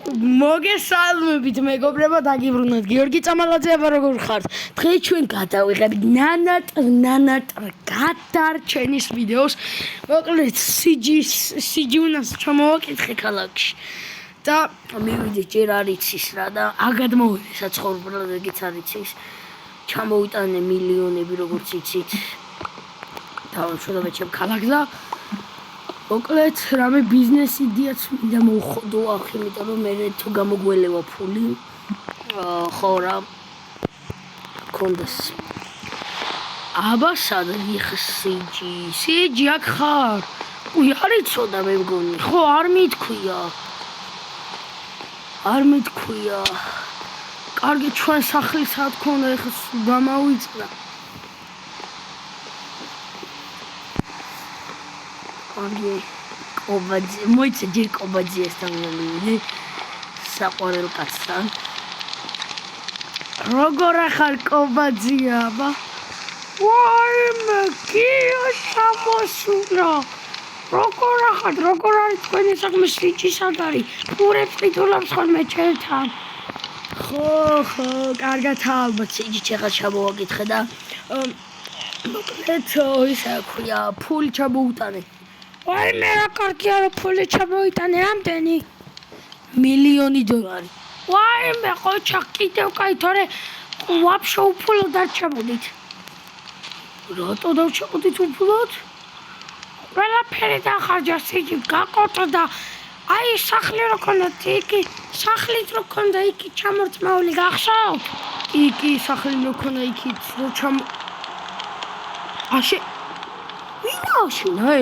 მოგესალმებით მეგობრებო, დაგიბრუნოთ. გიორგი წამალაძე აბა როგორ ხართ? დღეს ჩვენ გადავიღებით ნანატ გადარჩენის ვიდეოს. მოკლედ სიჯი უნას ჩამოვაკითხე ქალაქში. და მივიდე ჯერ არ იცის რა და აგადმოვიდე საცხოვრებლად ეგეც არ იცის. ჩამოვიტანე მილიონები როგორც იცით. დავუშვებე ჩემ ქალაქს და მოკლედ რამე ბიზნეს იდეაც მინდა მოვხოდო ახ, იმიტომ რომ მე თუ გამოგველევა ფული ხო რა კონდეს აბა სადღი სიჯი აქ ხარ? უი არ იცოდა მე მგონი, ხო არ მითქვია კარგი ჩვენ სახლი სად ქონდა ეხლა გამავიწყდა კარგი კობაძე მოიცა ჯერ კობაძიესთან მოვიდე საყვარელ კაცთან როგორ ახარ კობაძია აბა ვაიმე კია სამოსულა როგორ არის თქვენი საქმე სიჯი სად არის პურებს ყიდულობს ხოლმე ჩემთან ხო კარგად ალბათ სიჯი ჩეხა ჩამოვაკითხე და მოკლედ ისა ქვია ფული ჩამოუტანე ვაიმე რა კარგია რომ ფული ჩამოიტანე რამდენი მილიონი დოლარი ვაიმე ყოჩა კიდევ კაი თორე ვაფშე უფულოდ არ ჩამოდით რატო დავჩამოდით უფულოდ ყველაფერი დახარჯა სიჯი გაკოჭდა აი სახლი რო ქონდათ იქი სახლით რო ქონდა იქი ჩამორწმეული გახსოვთ იქი სახლი რო ქონდა იქი რო აშე ვინაშინა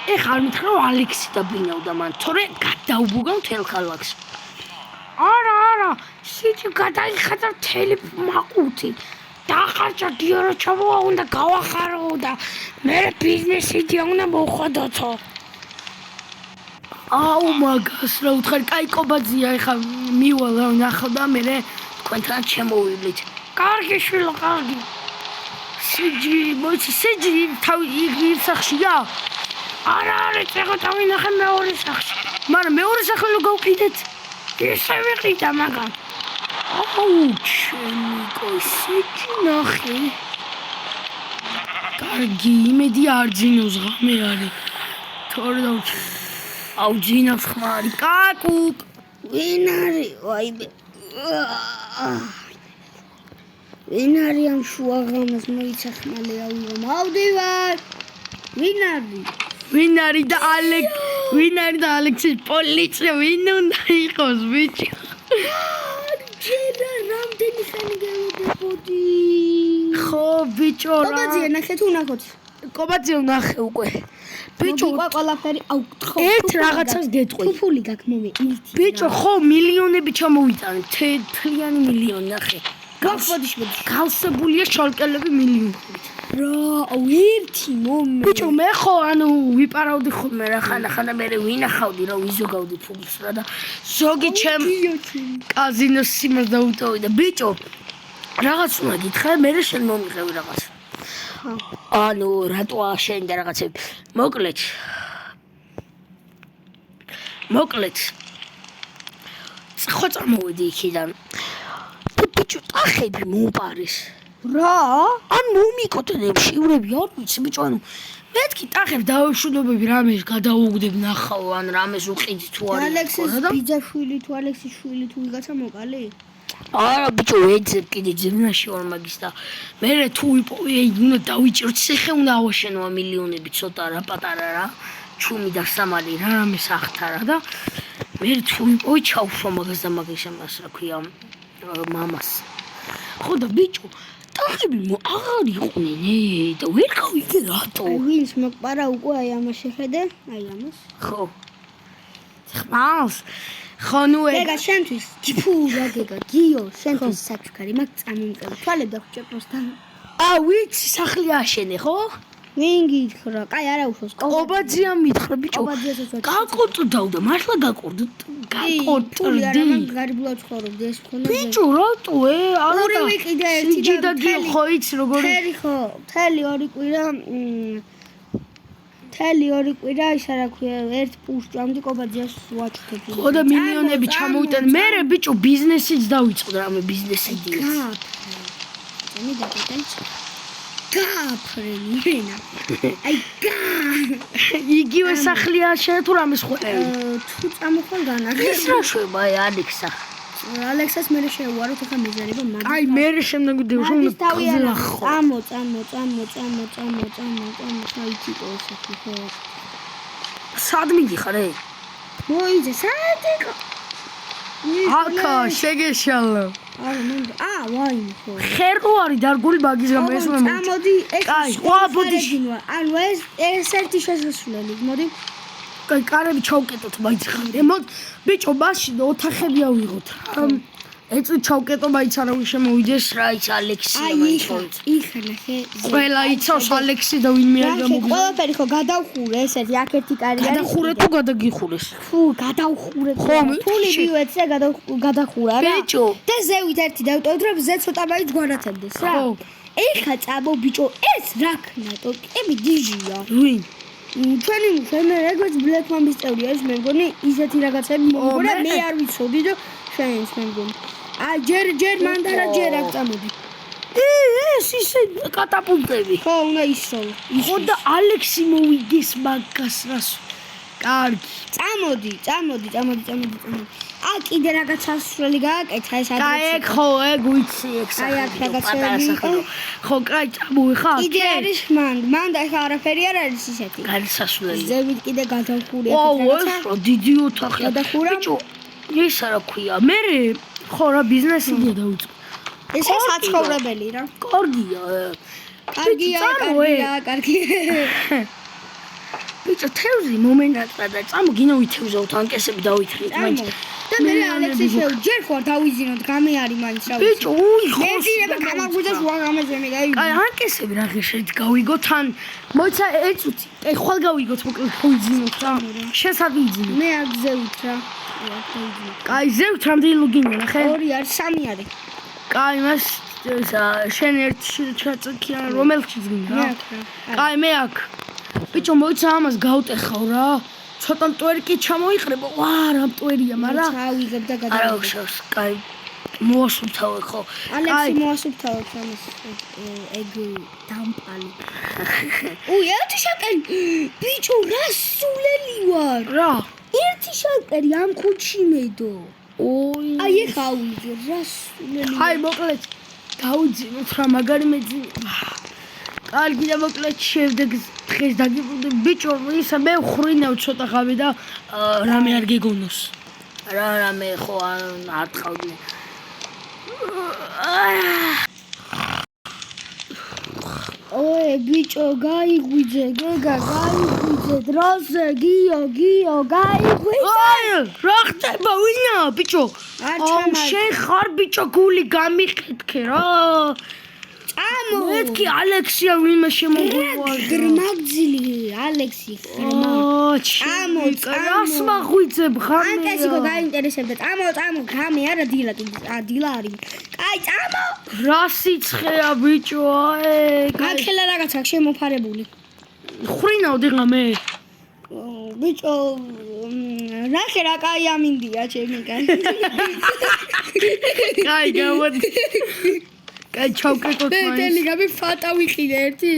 ეხლა არ მითხრა რომ ალექსი დაბინავდა მან თორე გადაუბუგა მთელ ქალაქს არა სიჯი გადაიხადა მთელი მაყუთი დახარჯა გიორო ჩამოვა უნდა გავახარო და მე ბიზნესი უნდა მოვხოდოთო აუ მაგას რა უთხარ კაი კობაძია ეხლა მივალ რა ნახავ და მე თქვენთან შემოვივლით კარგი შვილო კარგი სიჯი თავი იგივე სახშია არა ეხლა დავინახე მეორე სახში მაგრამ მეორე სახში რო გავყიდეთ ესე ვიყიდა მაგან აუ ჩემი კოსიჯი ნახე კარგი იმედი არ ძინოს ღამე არის თორე დავჩი აუ ძინავს ხმარი კაკუკ ვინ არის ვაიმე ვინ არის ამ შუა ღამეს მოიცახმალე აუ მოვდივარ ვინ არის და ალექსის პოლიცია ვინ უნდა იყოს ბიჭო ჯერა რამდენი ხანი გავიდებოდი ხო ბიჭო რა კობაძია ნახე თუ ნახოთ კობაძია ნახე უკვე ბიჭო ყველაფერი აუთხო ერთ რაღაცას გეტყვი თუ ფული გაქვს მომე ბიჭო ხო მილიონები ჩამოვიტანე თლიანი მილიონი ნახე გავსებულია შალკელები მილიონებით რა ერთი მომე ბიჭო მე ხო ანუ ვიპარავდი ხოლმე რა ხანა მე ვინახავდი რა ვიზოგავდი ფულს რა და ზოგი ჩემ კაზინოს სიმას დაუტოვიდა ბიჭო რაღაც უნდა გითხრა მე შენ მომიღევი რაღაც ანუ რატო შენ და რაღაცები მოკლედ ხო წარმოვედი იქიდან ბიჭო ტახები მომპარის რა ან მომიკოთნე შივრები არ ვიცი ბიჭო ანუ მეთქი ტახებ დავშუდობები რამეს გადაუგდებ ნახავ ან რამეს უყიდი თუ არის ალექსის ბიძაშვილი თუ ალექსის შვილი თუ ვიღაცა მოკალი არა ბიჭო ეძებ კიდე ძებნაში ვარ მაგის და მე თუ ვიპოვე უნდა დავიჭირო ციხე უნდა ავაშენო მილიონები ცოტა რა პატარა რა ჩუმი და სამალი რა რამეს ახთარა და მე თუ ვიპოვე ჩავშვა მაგას და მაგის ამას რა ქვია მამას ხო და ბიჭო ტახები აღარ იყვნენ და ვერ გავიგე რატო ვინც მოკპარა უკვე აი ამას შეხედე აი ამას ხო ხმავს ხო ნუ ეგა შენთვის ჯიფუ რა გეგა გიო შენთვის საჩქარი მაგ წამიმწევ თვალებ და ჭეპოსთან ვიცი სახლი აშენე ხო ვინ გითხრა კაი არა უშოს კობაძია მითხრა ბიჭო გაკოჭდავდა მართლა გაკორდი გარიბულად ცხოვრობდი ეს მქონდა ბიჭო რატო არა ორივე კიდე ერთი და გიო ხო იცი როგორი თელი ორი კვირა მთელი ორი კვირა ისა რა ქვია ერთ პუშს ჭამდი კობაძიას ვაჩქები. ხო და მილიონები ჩამოვიტან. მე ბიჭო ბიზნესიც დავიწყო რამე ბიზნესი იდეა. მე დაგეთენს. გაფრენი რენა. აი იგივე სახლია შენ თუ რამე სხვა. თუ წამოხვალ განაგე. ის რა შვება აი ალექსა. ალექსას მე შევუაროთ ახლა მიზერება მაგ. აი მე შემდგომ დევს რომ წამო. საიტიკო სახი ხო. სად მიდიხარ ე? მოიძე საიტიკო. აკა შეგეშალო. ვაიმე ხო. ხერო არის დარგული ბაგის გამო ეს მე. წამოდი ეს სხვა ბოდიში. ანუ ეს ერთი შესასვლელი. მოდი. კაი კარები ჩავკეტოთ მაინც ხარ. მოდ ბიჭო მასში ოთახები ავიღოთ. ეწვი ჩავკეტო მაინც არავის შემოვიდეს რა იც ალექსი მაინც. იხლა ხე. ყველა იცავს ალექსი და ვინმე არ გამოგიძა. ყველაფერი ხო გადავხურე ესეთი აქ-ერთი კარი არის. გადახურე თუ გადაგიხურეს? ფუ გადავხურე. ხო ფული მივეცე გადახურა რა. ბიჭო და ზევით ერთი დავტოვეთ რომ ზე ცოტა მაინც გვანათებდეს რა. ხო. ეხა წამო ბიჭო ეს რა ქნატო კები დიჟია. ვინ? ჩვენი მე როგორც ბლექმამის წევრია ეს მე მგონი ისეთი რაღაცები მომგონა მე არ ვიცოდი და შენს მე მგონი აი ჯერ მანდარა ჯერ აქ წამოდი ეს ისე კატაპულტები ხო უნდა ისროლო ხო და ალექსი მოვიდეს მაგას რას კარგი წამოდი აი კიდე რაღაც სასურველი გააკეთა ეს ადრე კაი ეგ ხო ეგ ვიცი ეგ რაღაცები ხო კაი წამოვიხა კიდე არის მანდ ახლა არაფერი არ არის ისეთი გარსასვლელი ზევით კიდე გადავხურე ეს დიდი ოთახია ბიჭო ეს რა ქვია მე ხო რა ბიზნესი დავიწყო ეს საცხოვრებელი რა კარგია ბიჭო თევზი მომენატრა და წამო გინო ვითევზოთ ანკესები დავითხრით მაინც და მე ალექსი ჯერ ხო დავიზინოთ გამე არის მაინც რა ბიჭო უი ხო მეძინება გამაგვიძეს ვაღამეზე მე გაიგე კაი ანკესები რა ღირშეთ გავიგოთ თან მოიცა ეწუთი კაი ხვალ გავიგოთ მოკლედ ხუიზინოთ რა შესად ვიძინო მე აქ ზევით რა კაი ზევით რამდენი ლოგინია ნახე 2 არის 3 არის კაი მას შენ ერთი ჩაწკია რომელში ძგინდა რა კაი მე აქ ბიჭო მოიცა ამას გავტეხავ რა ცოტა მტვერი კი ჩამოიყრებო ვა რა მტვერია მაგრამ ჩავიღებ და არა უხსავს კაი მოასუფთავე ხო ალექსი მოასუფთავებს ამას ეგ დამპალი უი ერთი შაკერი ბიჭო რა სულელი ვარ რა ერთი შაკერი ამ ხუთში მედო ოი აი ეხა ავიღე რა სულელი აი მოკლედ დაუძინოთ რა მაგარი მეძინება კარგი და მოკლედ შემდეგ დღეს დაგიბრუნდი ბიჭო ისა მე ხრინავ ცოტა ხავი და რამე არ გეგონოს რამე ხო არ ტყავდი ოე ბიჭო გაიღვიძე გეგა გაიღვიძე დროზე გიო გაიღვიძე აი რა ხდება ვინა ბიჭო შენ ხარ ბიჭო გული გამიხეთქე რა ამო მეთქი ალექსია ვინმე შემოგვიყვარდა გრმაგძილი ალექსი გრმა ამო რას მაღვიძებ ღამე ანკესი გო გაინტერესებდა წამო ღამე არა დილა არის კაი წამო რა სიცხეა ბიჭო გაქელა რაღაც აქ შემოფარებული ხრინავდი ღამე ბიჭო ნახე რა კაი ამინდია ჩემი კაი კაი გამოდი კაი ჩავკეტოთ მაინც დელი გამი ფატა ვიყიდე ერთი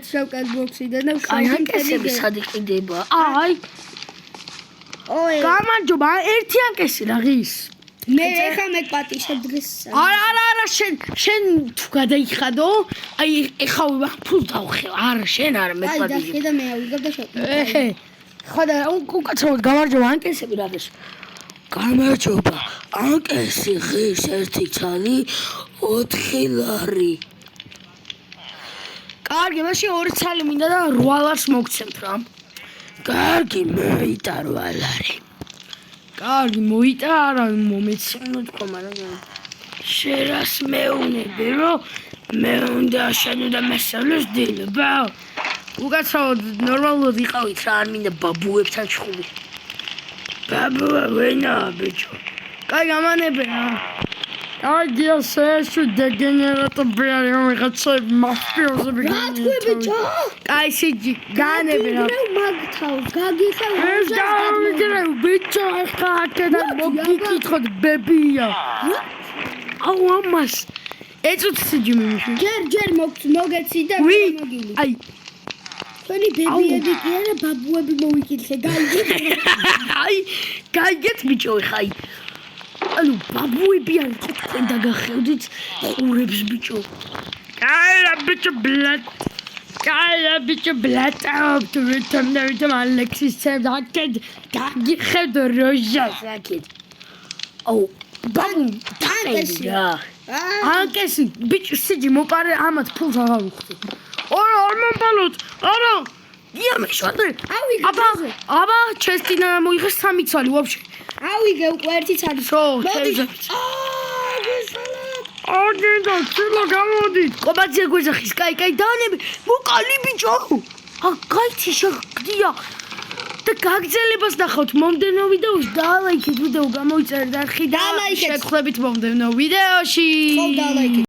შავკას ბოქსიდან და კაი ანკესები სად იყიდება აი ოე გამარჯობა ერთი ანკესი რა ღის მე ეხა მეკპატიშებ დღეს არა შენ თუ გადაიხადო აი ეხა ფულ დავხე არა შენ არა მეკპატიშებ აი და მე ავიღებ და შევკეთე ხო და უკაცრავად გამარჯობა ანკესები რა ღის გამარჯობა ანკესი ღირს ერთი ცალი 4 ლარი კარგი მაშინ 2 ცალი მინდა და 8 ლარს მოგცემთ რა კარგი მოიტარო ლარი კარგი მოიტარა მომეცნო თქო მაგრამ შერას მეუნები რომ მე უნდა შენ და მესალოს დილება უკაცრავად ნორმალურად იყავით რა არ მინდა ბაბუებთან ჩხუბი ბაბუა ვენა ბიჭო კაი გამანებე რა აი ასე შუ დეგენერატები არის ვიღაცები მასპიროზები რა თქვი ბიჭო? აი სიჯი განები რა მაგთავს გაგიხარ ეს გავიგრე ბიჭო ახლა აქედან მოგიკითხოთ ბებია აუ ამას ეცოთ სიჯი მიმიში ჯერ მოგეცი და ვი მოგილი აი თქვენი ბებიები კი არა ბაბუები მოვიკითხე გაიგეთ აი გაიგეთ ბიჭო ხა აი ანუ ბაბუები არის ხო თქვენ დაგახევდით ყურებს ბიჭო კაი ბიჭო ბლად კაი ბიჭო ბლად აუ თვითონ ალექსის ცემდაკეთ გაგიხევდ როჟას აქეთ აუ ბაბუ ანკესი. ანკესი ბიჭო სიჯი მოპარე ამათ ფულს აღარ უხდი არ მომბალოთ არა იამე შოდე აბა ჩესტინა მოიღე 3 ცალი ვაფშე ავიგე უკვე ერთი ცალი შო შეიძლება აგინდა ცილო გამოდით ყობაძე გვეძახის კაი დანები მოკალი ბიჭო გაიცი შეგდია და გაგძელებას ნახავთ მომდენო ვიდეოში დალაიქეთ ვიდეო გამოიწერეთ არხი და შეხვდებით მომდენო ვიდეოში ხო დალაიქეთ